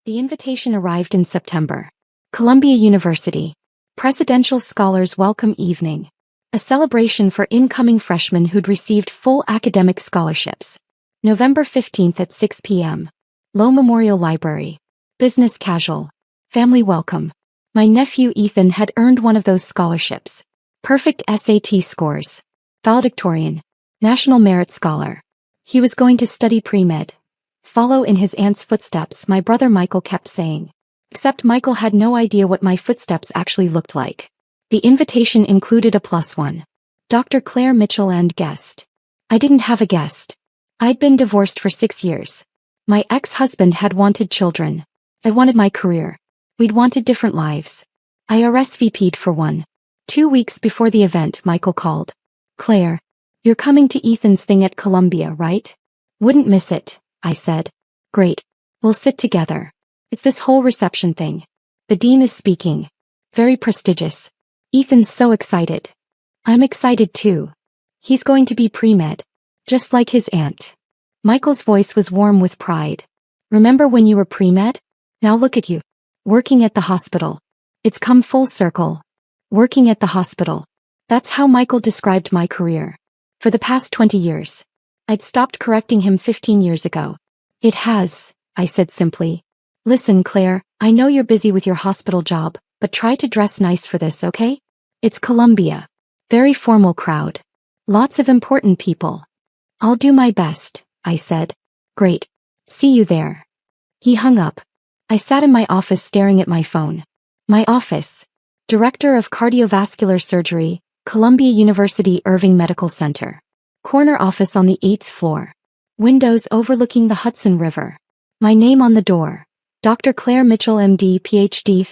The invitation arrived in September. Columbia University. Presidential Scholars Welcome Evening. A celebration for incoming freshmen who'd received full academic scholarships. November 15th at 6 p.m. Low Memorial Library. Business casual. Family welcome. My nephew Ethan had earned one of those scholarships. Perfect SAT scores. Valedictorian. National Merit Scholar. He was going to study pre-med. Follow in his aunt's footsteps, my brother Michael kept saying. Except Michael had no idea what my footsteps actually looked like. The invitation included a +1. Dr. Claire Mitchell and guest. I didn't have a guest. I'd been divorced for 6 years. My ex-husband had wanted children. I wanted my career. We'd wanted different lives. I RSVP'd for one. 2 weeks before the event, Michael called. Claire, you're coming to Ethan's thing at Columbia, right? Wouldn't miss it, I said. Great. We'll sit together. It's this whole reception thing. The dean is speaking. Very prestigious. Ethan's so excited. I'm excited too. He's going to be pre-med. Just like his aunt. Michael's voice was warm with pride. Remember when you were pre-med? Now look at you. Working at the hospital. It's come full circle. Working at the hospital. That's how Michael described my career. For the past 20 years. I'd stopped correcting him 15 years ago. It has, I said simply. Listen, Claire, I know you're busy with your hospital job, but try to dress nice for this, okay? It's Columbia. Very formal crowd. Lots of important people. I'll do my best, I said. Great. See you there. He hung up. I sat in my office staring at my phone. My office. Director of Cardiovascular Surgery, Columbia University Irving Medical Center. Corner office on the 8th floor. Windows overlooking the Hudson River. My name on the door. Dr. Claire Mitchell MD PhD.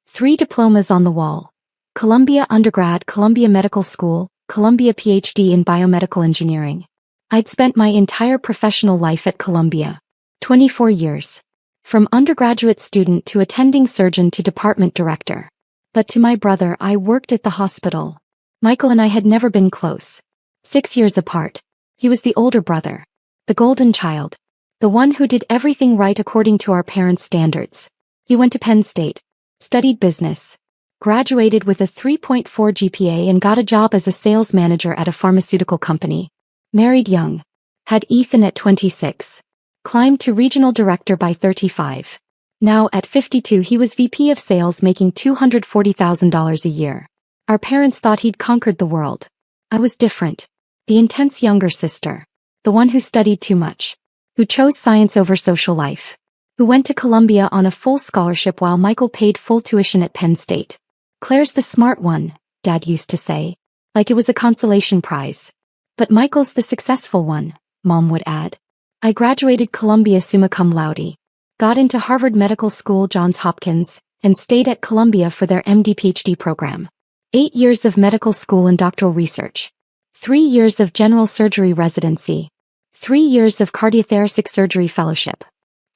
3 diplomas on the wall. Columbia undergrad, Columbia Medical School, Columbia PhD in Biomedical Engineering. I'd spent my entire professional life at Columbia. 24 years. From undergraduate student to attending surgeon to department director. But to my brother, I worked at the hospital. Michael and I had never been close. 6 years apart. He was the older brother. The golden child. The one who did everything right according to our parents' standards. He went to Penn State. Studied business. Graduated with a 3.4 GPA and got a job as a sales manager at a pharmaceutical company. Married young. Had Ethan at 26. Climbed to regional director by 35. Now at 52 he was VP of sales making $240,000 a year. Our parents thought he'd conquered the world. I was different. The intense younger sister. The one who studied too much. Who chose science over social life. Who went to Columbia on a full scholarship while Michael paid full tuition at Penn State. Claire's the smart one, Dad used to say. Like it was a consolation prize. But Michael's the successful one, Mom would add. I graduated Columbia summa cum laude. Got into Harvard Medical School Johns Hopkins, and stayed at Columbia for their MD-PhD program. 8 years of medical school and doctoral research. 3 years of general surgery residency. 3 years of cardiothoracic surgery fellowship.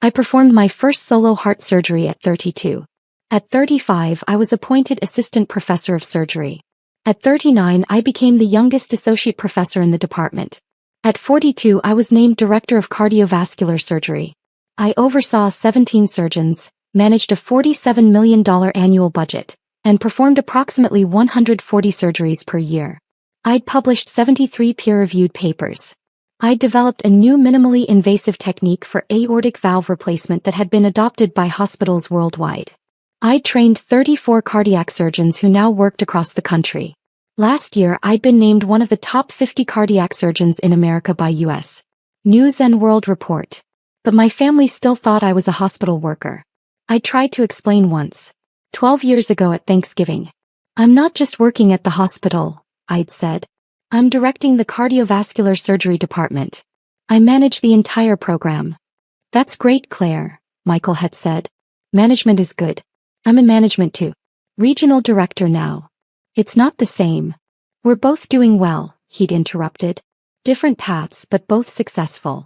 I performed my first solo heart surgery at 32. At 35 I was appointed assistant professor of surgery. At 39 I became the youngest associate professor in the department. At 42 I was named director of cardiovascular surgery. I oversaw 17 surgeons, managed a $47 million annual budget, and performed approximately 140 surgeries per year. I'd published 73 peer-reviewed papers. I'd developed a new minimally invasive technique for aortic valve replacement that had been adopted by hospitals worldwide. I'd trained 34 cardiac surgeons who now worked across the country. Last year I'd been named one of the top 50 cardiac surgeons in America by U.S. News and World Report. But my family still thought I was a hospital worker. I tried to explain once. 12 years ago at Thanksgiving. I'm not just working at the hospital, I'd said. I'm directing the cardiovascular surgery department. I manage the entire program. That's great, Claire, Michael had said. Management is good. I'm in management too. Regional director now. It's not the same. We're both doing well, he'd interrupted. Different paths but both successful.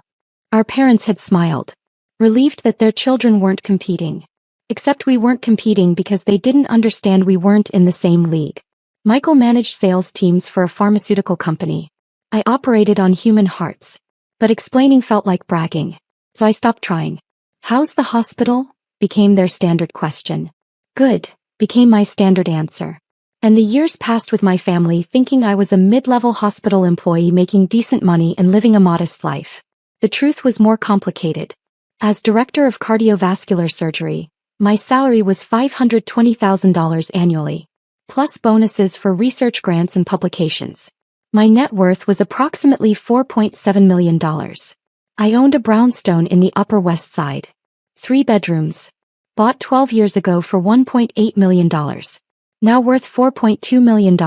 Our parents had smiled. Relieved that their children weren't competing. Except we weren't competing because they didn't understand we weren't in the same league. Michael managed sales teams for a pharmaceutical company. I operated on human hearts. But explaining felt like bragging. So I stopped trying. How's the hospital? became their standard question. Good, became my standard answer. And the years passed with my family thinking I was a mid-level hospital employee making decent money and living a modest life. The truth was more complicated. As director of cardiovascular surgery, my salary was $520,000 annually, plus bonuses for research grants and publications. My net worth was approximately $4.7 million. I owned a brownstone in the Upper West Side. 3 bedrooms. Bought 12 years ago for $1.8 million. Now worth $4.2 million.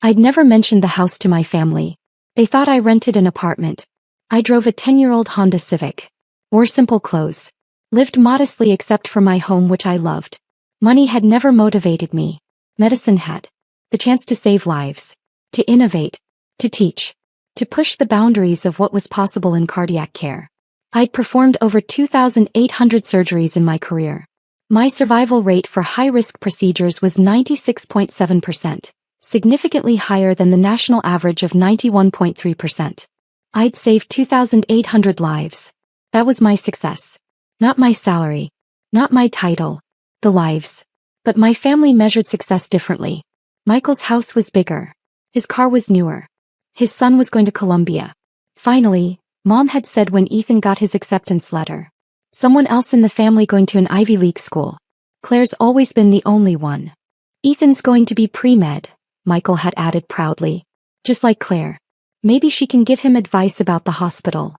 I'd never mentioned the house to my family. They thought I rented an apartment. I drove a 10-year-old Honda Civic. Wore simple clothes. Lived modestly except for my home which I loved. Money had never motivated me. Medicine had. The chance to save lives. To innovate. To teach. To push the boundaries of what was possible in cardiac care. I'd performed over 2,800 surgeries in my career. My survival rate for high-risk procedures was 96.7%, significantly higher than the national average of 91.3%. I'd saved 2,800 lives. That was my success. Not my salary. Not my title. The lives. But my family measured success differently. Michael's house was bigger. His car was newer. His son was going to Columbia. Finally, Mom had said when Ethan got his acceptance letter. Someone else in the family going to an Ivy League school. Claire's always been the only one. Ethan's going to be pre-med, Michael had added proudly. Just like Claire. Maybe she can give him advice about the hospital.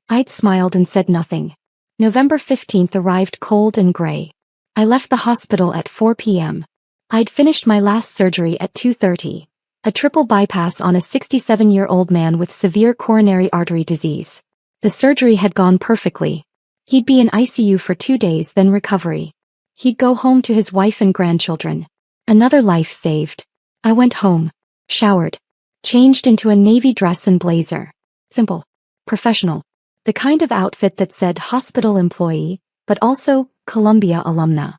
I'd smiled and said nothing. November 15th arrived cold and gray. I left the hospital at 4 p.m. I'd finished my last surgery at 2:30. A triple bypass on a 67-year-old man with severe coronary artery disease. The surgery had gone perfectly. He'd be in ICU for 2 days then recovery. He'd go home to his wife and grandchildren. Another life saved. I went home. Showered. Changed into a navy dress and blazer. Simple. Professional. The kind of outfit that said hospital employee, but also Columbia alumna.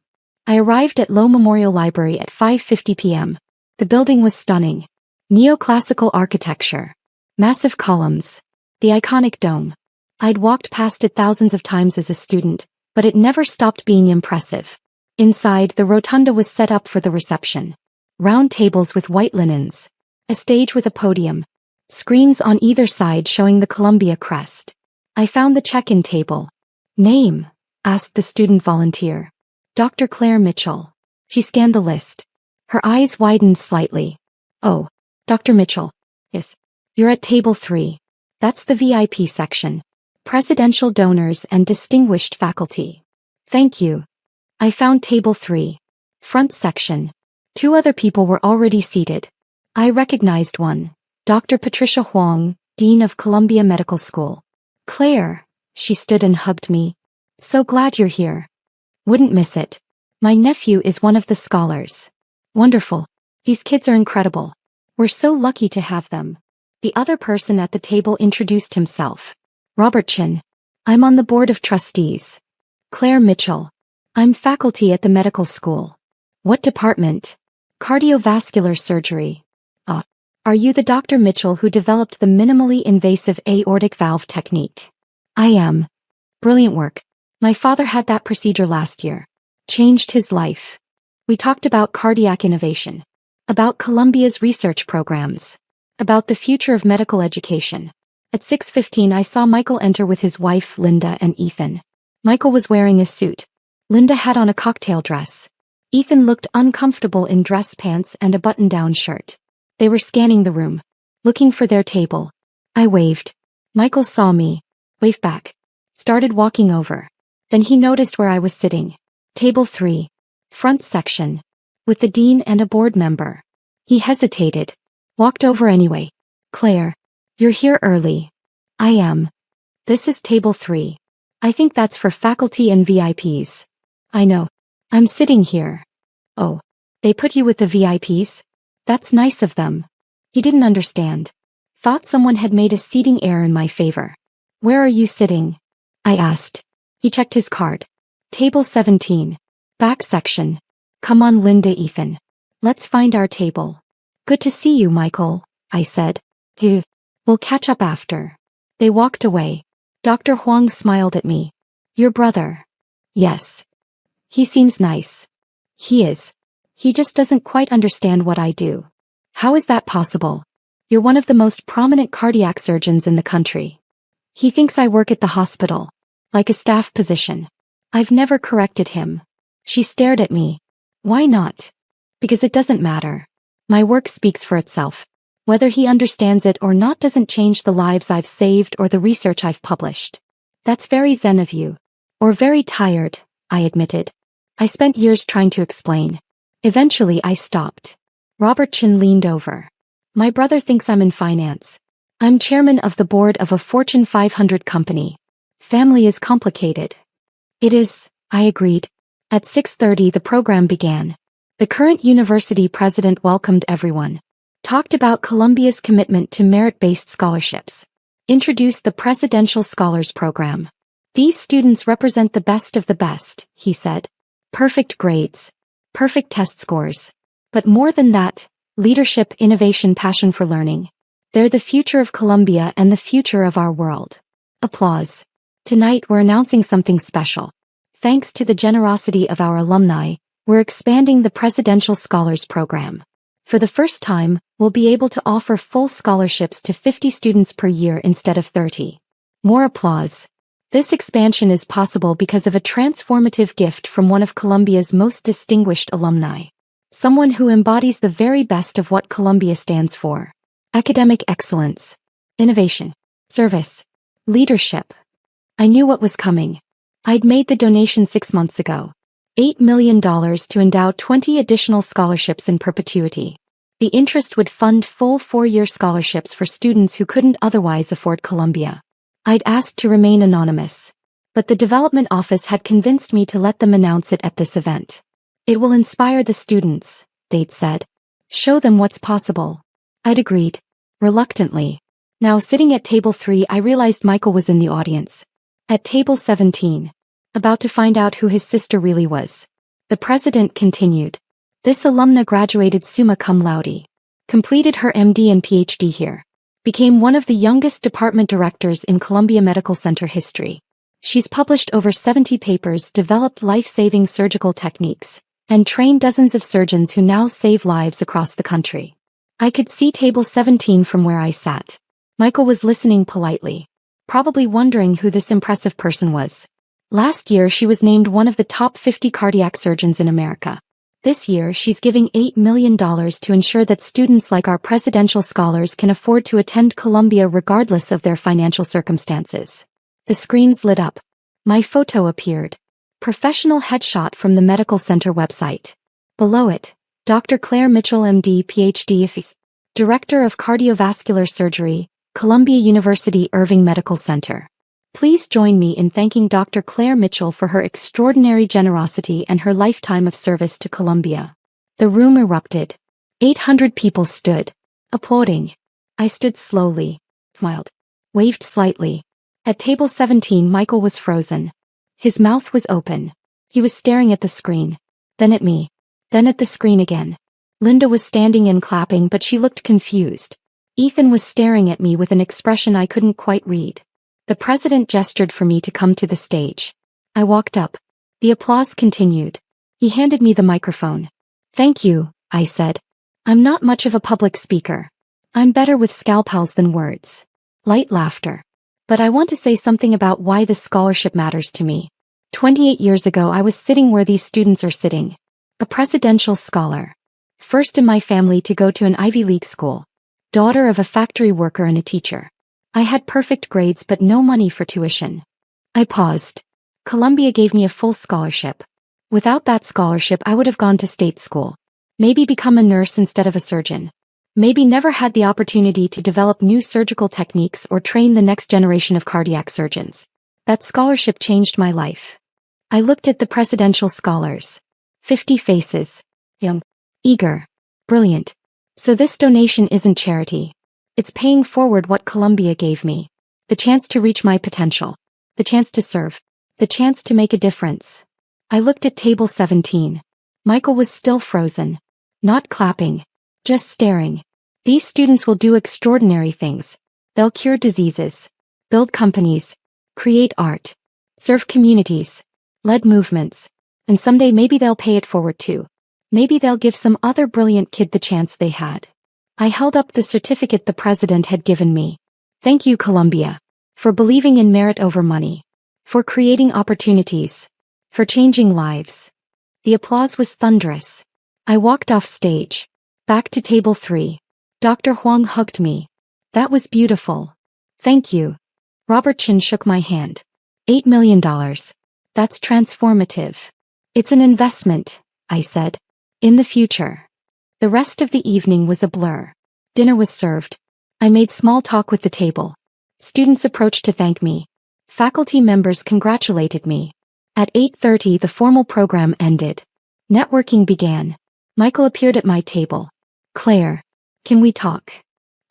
I arrived at Lowe Memorial Library at 5:50 p.m. The building was stunning. Neoclassical architecture. Massive columns. The iconic dome. I'd walked past it thousands of times as a student, but it never stopped being impressive. Inside, the rotunda was set up for the reception. Round tables with white linens. A stage with a podium. Screens on either side showing the Columbia crest. I found the check-in table. Name? Asked the student volunteer. Dr. Claire Mitchell. She scanned the list. Her eyes widened slightly. Oh, Dr. Mitchell. Yes. You're at table 3. That's the VIP section. Presidential donors and distinguished faculty. Thank you. I found table 3. Front section. 2 other people were already seated. I recognized one. Dr. Patricia Huang, Dean of Columbia Medical School. Claire, she stood and hugged me. So glad you're here. Wouldn't miss it. My nephew is one of the scholars. Wonderful. These kids are incredible. We're so lucky to have them. The other person at the table introduced himself. Robert Chin. I'm on the board of trustees. Claire Mitchell. I'm faculty at the medical school. What department? Cardiovascular surgery. Are you the Dr. Mitchell who developed the minimally invasive aortic valve technique? I am. Brilliant work. My father had that procedure last year. Changed his life. We talked about cardiac innovation. About Columbia's research programs. About the future of medical education. At 6:15 I saw Michael enter with his wife Linda and Ethan. Michael was wearing a suit. Linda had on a cocktail dress. Ethan looked uncomfortable in dress pants and a button-down shirt. They were scanning the room. Looking for their table. I waved. Michael saw me. Waved back. Started walking over. Then he noticed where I was sitting. Table 3. Front section. With the dean and a board member. He hesitated. Walked over anyway. Claire. You're here early. I am. This is table 3. I think that's for faculty and VIPs. I know. I'm sitting here. Oh. They put you with the VIPs? That's nice of them. He didn't understand. Thought someone had made a seating error in my favor. Where are you sitting? I asked. He checked his card. Table 17. Back section. Come on Linda, Ethan. Let's find our table. Good to see you, Michael, I said. We'll catch up after. They walked away. Dr. Huang smiled at me. Your brother? Yes. He seems nice. He is. He just doesn't quite understand what I do. How is that possible? You're one of the most prominent cardiac surgeons in the country. He thinks I work at the hospital, like a staff position. I've never corrected him. She stared at me. Why not? Because it doesn't matter. My work speaks for itself. Whether he understands it or not doesn't change the lives I've saved or the research I've published. That's very zen of you. Or very tired, I admitted. I spent years trying to explain. Eventually I stopped. Robert Chin leaned over. My brother thinks I'm in finance. I'm chairman of the board of a Fortune 500 company. Family is complicated. It is, I agreed. At 6:30 the program began. The current university president welcomed everyone. Talked about Columbia's commitment to merit-based scholarships. Introduced the Presidential Scholars Program. These students represent the best of the best, he said. Perfect grades. Perfect test scores. But more than that, leadership, innovation, passion for learning. They're the future of Columbia and the future of our world. Applause. Tonight we're announcing something special. Thanks to the generosity of our alumni, we're expanding the Presidential Scholars Program. For the first time, we'll be able to offer full scholarships to 50 students per year instead of 30. More applause. This expansion is possible because of a transformative gift from one of Columbia's most distinguished alumni. Someone who embodies the very best of what Columbia stands for. Academic excellence. Innovation. Service. Leadership. I knew what was coming. I'd made the donation 6 months ago. $8 million to endow 20 additional scholarships in perpetuity. The interest would fund full 4-year scholarships for students who couldn't otherwise afford Columbia. I'd asked to remain anonymous. But the development office had convinced me to let them announce it at this event. It will inspire the students, they'd said. Show them what's possible. I'd agreed. Reluctantly. Now sitting at table 3 I realized Michael was in the audience. At table 17. About to find out who his sister really was. The president continued. This alumna graduated summa cum laude. Completed her MD and PhD here. Became one of the youngest department directors in Columbia Medical Center history. She's published over 70 papers, developed life-saving surgical techniques, and trained dozens of surgeons who now save lives across the country. I could see table 17 from where I sat. Michael was listening politely. Probably wondering who this impressive person was. Last year she was named one of the top 50 cardiac surgeons in America. This year she's giving $8 million to ensure that students like our presidential scholars can afford to attend Columbia regardless of their financial circumstances. The screens lit up. My photo appeared. Professional headshot from the medical center website. Below it, Dr. Claire Mitchell MD PhD, Director of Cardiovascular Surgery, Columbia University Irving Medical Center. Please join me in thanking Dr. Claire Mitchell for her extraordinary generosity and her lifetime of service to Columbia. The room erupted. 800 people stood, applauding. I stood slowly, smiled, waved slightly. At table 17 Michael was frozen. His mouth was open. He was staring at the screen. Then at me. Then at the screen again. Linda was standing and clapping, but she looked confused. Ethan was staring at me with an expression I couldn't quite read. The president gestured for me to come to the stage. I walked up. The applause continued. He handed me the microphone. Thank you, I said. I'm not much of a public speaker. I'm better with scalpels than words. Light laughter. But I want to say something about why this scholarship matters to me. 28 years ago I was sitting where these students are sitting. A presidential scholar. First in my family to go to an Ivy League school. Daughter of a factory worker and a teacher. I had perfect grades but no money for tuition. I paused. Columbia gave me a full scholarship. Without that scholarship I would have gone to state school. Maybe become a nurse instead of a surgeon. Maybe never had the opportunity to develop new surgical techniques or train the next generation of cardiac surgeons. That scholarship changed my life. I looked at the presidential scholars. 50 faces. Young. Eager. Brilliant. So this donation isn't charity. It's paying forward what Columbia gave me. The chance to reach my potential. The chance to serve. The chance to make a difference. I looked at table 17. Michael was still frozen. Not clapping. Just staring. These students will do extraordinary things. They'll cure diseases. Build companies. Create art. Serve communities. Lead movements. And someday maybe they'll pay it forward too. Maybe they'll give some other brilliant kid the chance they had. I held up the certificate the president had given me. Thank you, Columbia. For believing in merit over money. For creating opportunities. For changing lives. The applause was thunderous. I walked off stage. Back to table 3. Dr. Huang hugged me. That was beautiful. Thank you. Robert Chin shook my hand. $8 million. That's transformative. It's an investment, I said. In the future. The rest of the evening was a blur. Dinner was served. I made small talk with the table. Students approached to thank me. Faculty members congratulated me. At 8:30 the formal program ended. Networking began. Michael appeared at my table. Claire, can we talk?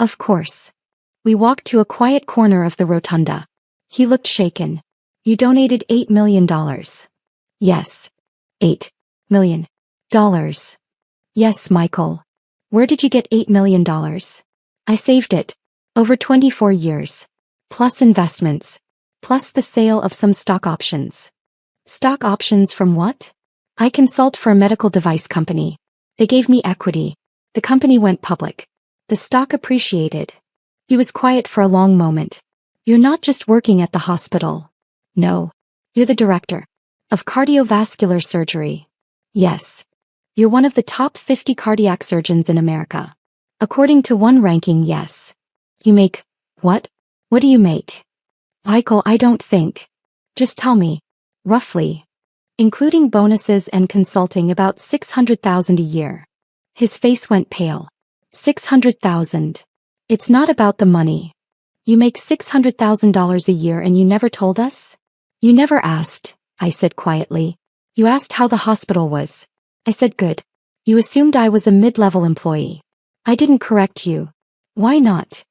Of course. We walked to a quiet corner of the rotunda. He looked shaken. You donated $8 million. Yes. $8 million. Yes, Michael. Where did you get $8 million? I saved it. Over 24 years. Plus investments. Plus the sale of some stock options. Stock options from what? I consult for a medical device company. They gave me equity. The company went public. The stock appreciated. He was quiet for a long moment. You're not just working at the hospital. No. You're the director. Of cardiovascular surgery. Yes. You're one of the top 50 cardiac surgeons in America. According to one ranking, yes. You make, what? What do you make? Michael, I don't think. Just tell me. Roughly. Including bonuses and consulting, about $600,000 a year. His face went pale. $600,000. It's not about the money. You make $600,000 a year and you never told us? You never asked, I said quietly. You asked how the hospital was. I said good. You assumed I was a mid-level employee. I didn't correct you. Why not?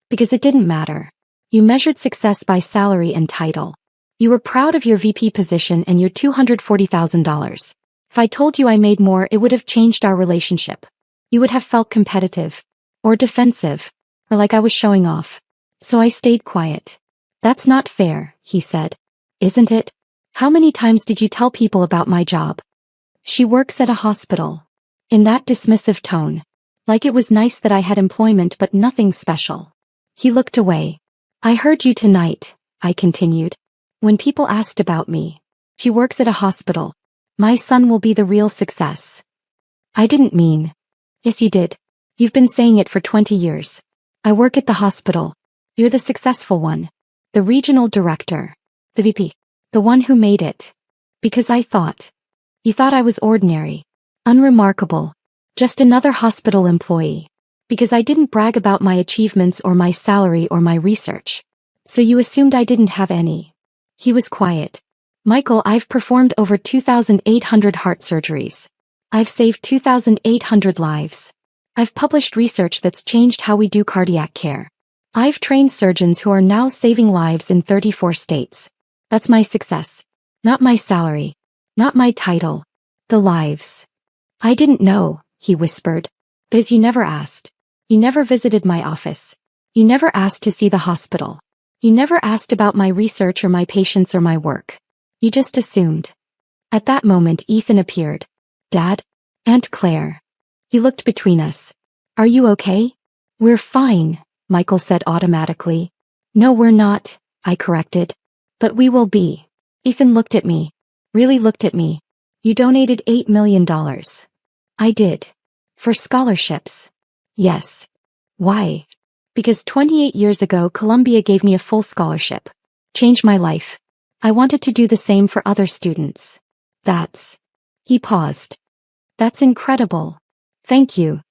Because it didn't matter. You measured success by salary and title. You were proud of your VP position and your $240,000. If I told you I made more, it would have changed our relationship. You would have felt competitive. Or defensive. Or like I was showing off. So I stayed quiet. That's not fair, he said. Isn't it? How many times did you tell people about my job? She works at a hospital. In that dismissive tone. Like it was nice that I had employment but nothing special. He looked away. I heard you tonight, I continued. When people asked about me. She works at a hospital. My son will be the real success. I didn't mean. Yes, you did. You've been saying it for 20 years. I work at the hospital. You're the successful one. The regional director. The VP. The one who made it. Because I thought. You thought I was ordinary. Unremarkable. Just another hospital employee. Because I didn't brag about my achievements or my salary or my research. So you assumed I didn't have any. He was quiet. Michael, I've performed over 2,800 heart surgeries. I've saved 2,800 lives. I've published research that's changed how we do cardiac care. I've trained surgeons who are now saving lives in 34 states. That's my success. Not my salary. Not my title. The lives. I didn't know, he whispered. Because you never asked. You never visited my office. You never asked to see the hospital. You never asked about my research or my patients or my work. You just assumed. At that moment Ethan appeared. Dad? Aunt Claire. He looked between us. Are you okay? We're fine, Michael said automatically. No, we're not, I corrected. But we will be. Ethan looked at me. Really looked at me. You donated $8 million. I did. For scholarships. Yes. Why? Because 28 years ago Columbia gave me a full scholarship. Changed my life. I wanted to do the same for other students. That's. He paused. That's incredible. Thank you.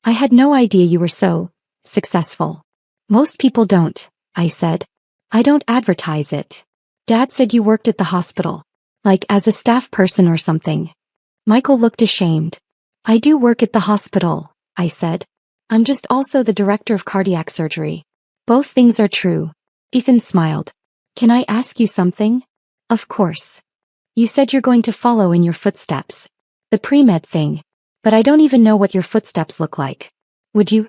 I had no idea you were so successful. Most people don't, I said. I don't advertise it. Dad said you worked at the hospital. Like as a staff person or something. Michael looked ashamed. I do work at the hospital, I said. I'm just also the director of cardiac surgery. Both things are true. Ethan smiled. Can I ask you something? Of course. You said you're going to follow in your footsteps. The pre-med thing. But I don't even know what your footsteps look like. Would you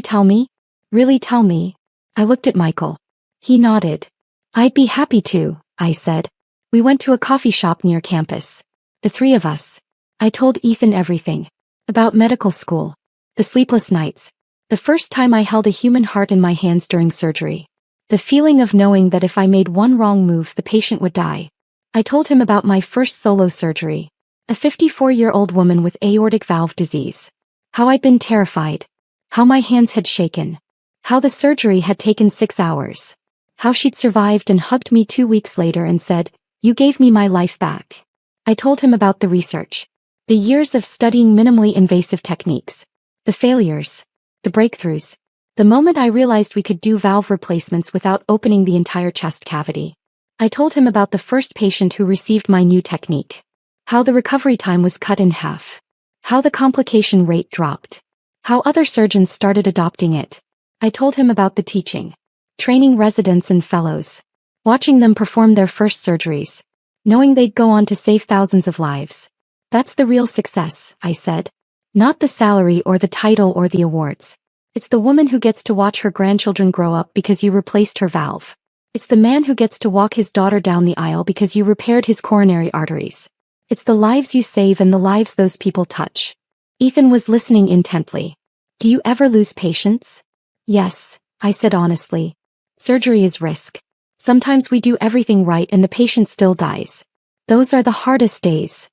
tell me? Really tell me? I looked at Michael. He nodded. I'd be happy to, I said. We went to a coffee shop near campus. The three of us. I told Ethan everything. About medical school. The sleepless nights. The first time I held a human heart in my hands during surgery. The feeling of knowing that if I made one wrong move the patient would die. I told him about my first solo surgery. A 54-year-old woman with aortic valve disease. How I'd been terrified. How my hands had shaken. How the surgery had taken 6 hours. How she'd survived and hugged me 2 weeks later and said, "You gave me my life back." I told him about the research. The years of studying minimally invasive techniques. The failures. The breakthroughs. The moment I realized we could do valve replacements without opening the entire chest cavity. I told him about the first patient who received my new technique. How the recovery time was cut in half. How the complication rate dropped. How other surgeons started adopting it. I told him about the teaching. Training residents and fellows. Watching them perform their first surgeries. Knowing they'd go on to save thousands of lives. That's the real success, I said. Not the salary or the title or the awards. It's the woman who gets to watch her grandchildren grow up because you replaced her valve. It's the man who gets to walk his daughter down the aisle because you repaired his coronary arteries. It's the lives you save and the lives those people touch. Ethan was listening intently. Do you ever lose patience? Yes, I said honestly. Surgery is risk. Sometimes we do everything right and the patient still dies. Those are the hardest days.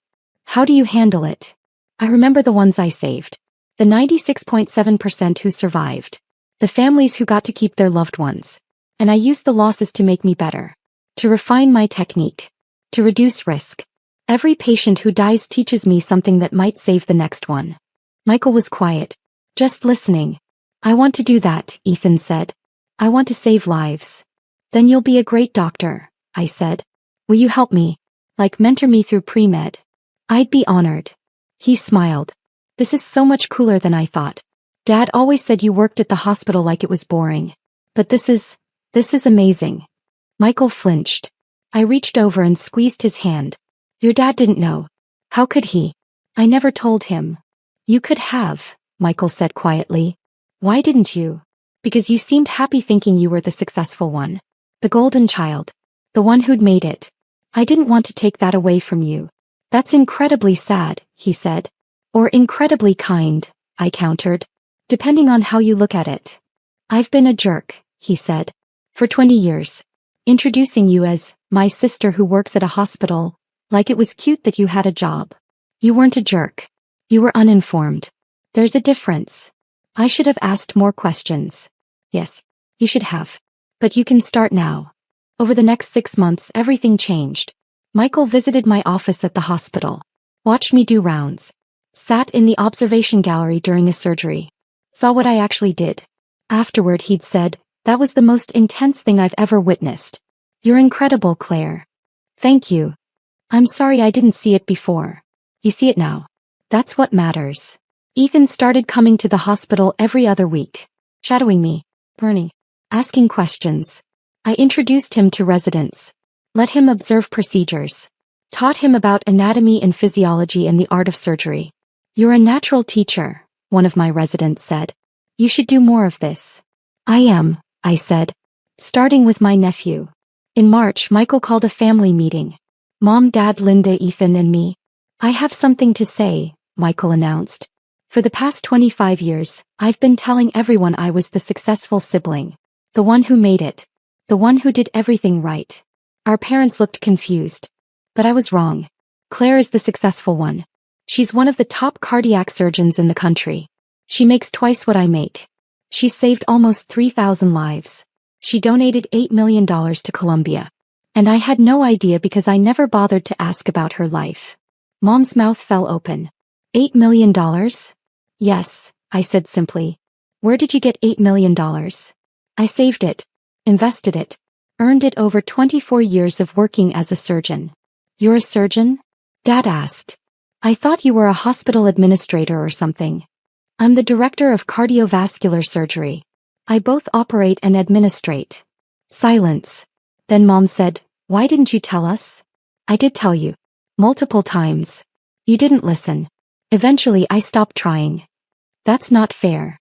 How do you handle it? I remember the ones I saved. The 96.7% who survived. The families who got to keep their loved ones. And I used the losses to make me better. To refine my technique. To reduce risk. Every patient who dies teaches me something that might save the next one. Michael was quiet. Just listening. I want to do that, Ethan said. I want to save lives. Then you'll be a great doctor, I said. Will you help me? Like mentor me through pre-med? I'd be honored. He smiled. This is so much cooler than I thought. Dad always said you worked at the hospital like it was boring. But this is amazing. Michael flinched. I reached over and squeezed his hand. Your dad didn't know. How could he? I never told him. You could have, Michael said quietly. Why didn't you? Because you seemed happy thinking you were the successful one. The golden child. The one who'd made it. I didn't want to take that away from you. That's incredibly sad, he said. Or incredibly kind, I countered. Depending on how you look at it. I've been a jerk, he said. For 20 years. Introducing you as my sister who works at a hospital, like it was cute that you had a job. You weren't a jerk. You were uninformed. There's a difference. I should have asked more questions. Yes, you should have. But you can start now. Over the next 6 months everything changed. Michael visited my office at the hospital. Watched me do rounds. Sat in the observation gallery during a surgery. Saw what I actually did. Afterward he'd said, that was the most intense thing I've ever witnessed. You're incredible, Claire. Thank you. I'm sorry I didn't see it before. You see it now. That's what matters. Ethan started coming to the hospital every other week. Shadowing me. Bernie. Asking questions. I introduced him to residents. Let him observe procedures. Taught him about anatomy and physiology and the art of surgery. You're a natural teacher, one of my residents said. You should do more of this. I am, I said. Starting with my nephew. In March, Michael called a family meeting. Mom, Dad, Linda, Ethan, and me. I have something to say, Michael announced. For the past 25 years, I've been telling everyone I was the successful sibling. The one who made it. The one who did everything right. Our parents looked confused. But I was wrong. Claire is the successful one. She's one of the top cardiac surgeons in the country. She makes twice what I make. She's saved almost 3,000 lives. She donated $8 million to Colombia. And I had no idea because I never bothered to ask about her life. Mom's mouth fell open. $8 million? Yes, I said simply. Where did you get $8 million? I saved it. Invested it. Earned it over 24 years of working as a surgeon. You're a surgeon? Dad asked. I thought you were a hospital administrator or something. I'm the director of cardiovascular surgery. I both operate and administrate. Silence. Then Mom said, why didn't you tell us? I did tell you. Multiple times. You didn't listen. Eventually I stopped trying. That's not fair.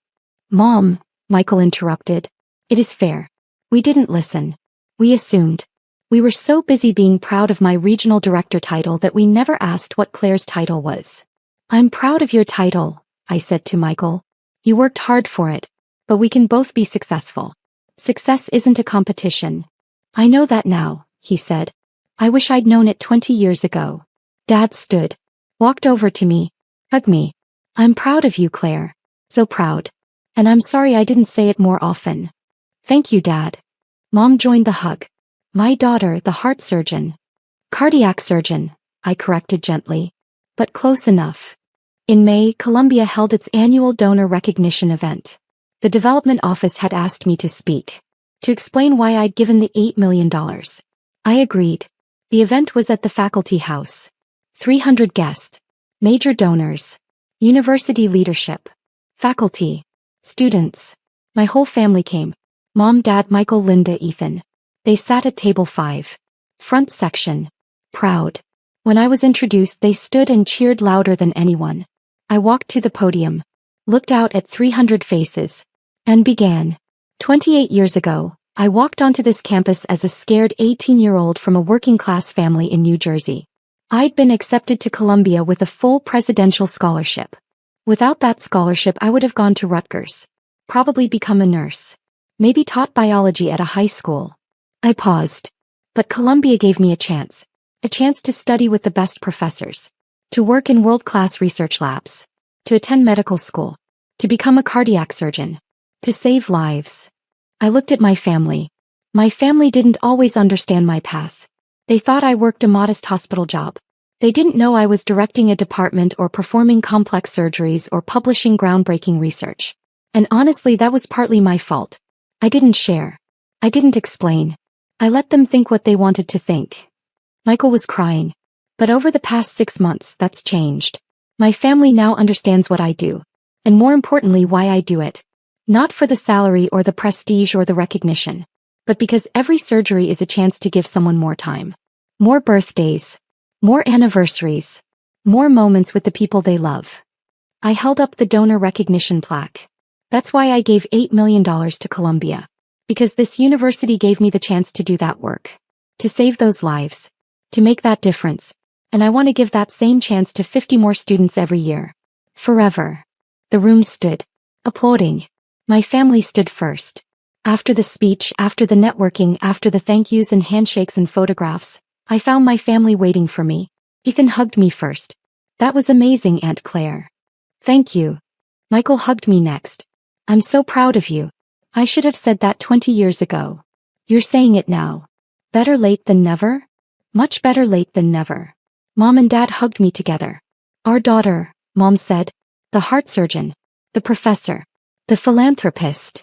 Mom, Michael interrupted. It is fair. We didn't listen. We assumed. We were so busy being proud of my regional director title that we never asked what Claire's title was. I'm proud of your title, I said to Michael. You worked hard for it, but we can both be successful. Success isn't a competition. I know that now, he said. I wish I'd known it 20 years ago. Dad stood, walked over to me, hugged me. I'm proud of you, Claire. So proud. And I'm sorry I didn't say it more often. Thank you, Dad. Mom joined the hug. My daughter, the heart surgeon. Cardiac surgeon, I corrected gently. But close enough. In May, Columbia held its annual donor recognition event. The development office had asked me to speak, to explain why I'd given the $8 million. I agreed. The event was at the faculty house. 300 guests, major donors, university leadership, faculty, students. My whole family came. Mom, Dad, Michael, Linda, Ethan. They sat at table 5. Front section. Proud. When I was introduced, they stood and cheered louder than anyone. I walked to the podium, looked out at 300 faces, and began. 28 years ago, I walked onto this campus as a scared 18-year-old from a working-class family in New Jersey. I'd been accepted to Columbia with a full presidential scholarship. Without that scholarship, I would have gone to Rutgers. Probably become a nurse. Maybe taught biology at a high school. I paused. But Columbia gave me a chance to study with the best professors, to work in world-class research labs, to attend medical school, to become a cardiac surgeon, to save lives. I looked at my family. My family didn't always understand my path. They thought I worked a modest hospital job. They didn't know I was directing a department or performing complex surgeries or publishing groundbreaking research. And honestly, that was partly my fault. I didn't share. I didn't explain. I let them think what they wanted to think. Michael was crying. But over the past 6 months, that's changed. My family now understands what I do. And more importantly, why I do it. Not for the salary or the prestige or the recognition, but because every surgery is a chance to give someone more time. More birthdays. More anniversaries. More moments with the people they love. I held up the donor recognition plaque. That's why I gave $8 million to Columbia. Because this university gave me the chance to do that work. To save those lives. To make that difference. And I want to give that same chance to 50 more students every year. Forever. The room stood, applauding. My family stood first. After the speech, after the networking, after the thank yous and handshakes and photographs, I found my family waiting for me. Ethan hugged me first. That was amazing, Aunt Claire. Thank you. Michael hugged me next. I'm so proud of you. I should have said that 20 years ago. You're saying it now. Better late than never? Much better late than never. Mom and Dad hugged me together. Our daughter, Mom said. The heart surgeon. The professor. The philanthropist.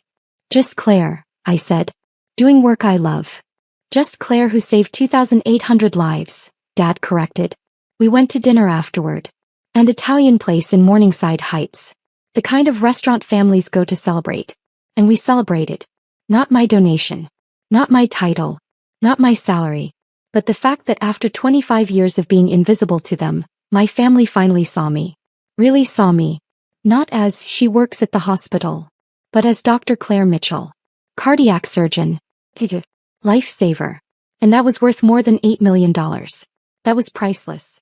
Just Claire, I said. Doing work I love. Just Claire who saved 2,800 lives, Dad corrected. We went to dinner afterward. An Italian place in Morningside Heights. The kind of restaurant families go to celebrate. And we celebrated. Not my donation. Not my title. Not my salary. But the fact that after 25 years of being invisible to them, my family finally saw me. Really saw me. Not as she works at the hospital. But as Dr. Claire Mitchell. Cardiac surgeon. Lifesaver. And that was worth more than $8 million. That was priceless.